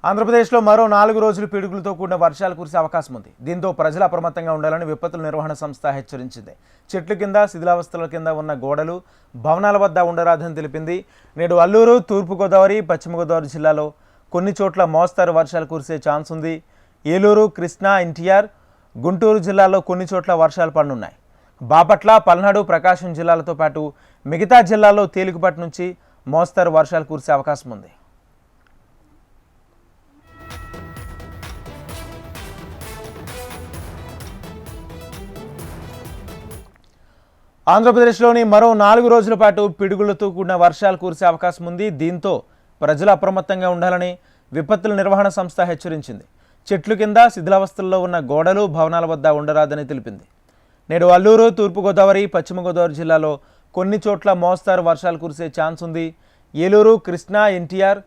ఆంధ్రప్రదేశ్లో మరో 4 రోజులు పిడుగులతో కూడిన వర్షాలు కురిసే అవకాశం ఉంది. దీంతో ప్రజలు అప్రమత్తంగా ఉండాలని విపత్తుల నిర్వహణ సంస్థ హెచ్చరించింది. చెట్ల కింద, శిథిలావస్థల కింద ఉన్న గోడలు, భవనాల వద్ద ఉండరాదని తెలిపింది. నేడు అల్లూరు, తూర్పుగోదావరి, పశ్చిమ గోదావరి జిల్లాలో కొన్ని చోట్ల మోస్తారు వర్షాలు కురిసే ఛాన్స్ ఉంది. ఏలూరు, కృష్ణా, ఎన్టీఆర్, గుంటూరు జిల్లాలో కొన్ని చోట్ల వర్షాలు పడనున్నాయి. బాపట్ల, పల్నాడు, ప్రకాశం జిల్లాలతో పాటు మిగతా జిల్లాల్లో తేలికపాటి నుంచి మోస్తారు వర్షాలు కురిసే అవకాశం ఉంది. ఆంధ్రప్రదేశ్లోని మరో 4 రోజుల పాటు పిడుగులతో కూడిన వర్షాలు కురిసే అవకాశం ఉంది. దీంతో ప్రజలు అప్రమత్తంగా ఉండాలని విపత్తుల నిర్వహణ సంస్థ హెచ్చరించింది. చెట్ల కింద, శిథిలావస్థల్లో ఉన్న గోడలు, భవనాల వద్ద ఉండరాదని తెలిపింది. నేడు అల్లూరు, తూర్పుగోదావరి, పశ్చిమ గోదావరి జిల్లాలో కొన్ని చోట్ల మోస్తారు వర్షాలు కురిసే ఛాన్స్ ఉంది. ఏలూరు, కృష్ణా, ఎన్టీఆర్,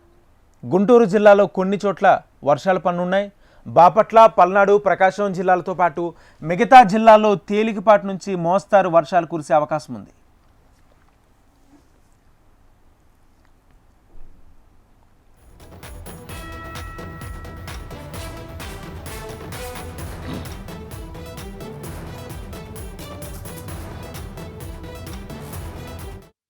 గుంటూరు జిల్లాలో కొన్ని చోట్ల వర్షాలు పడనున్నాయి. బాపట్ల, పల్నాడు, ప్రకాశం జిల్లాలతో పాటు మిగతా జిల్లాల్లో తేలికపాటి నుంచి మోస్తారు వర్షాలు కురిసే అవకాశం ఉంది.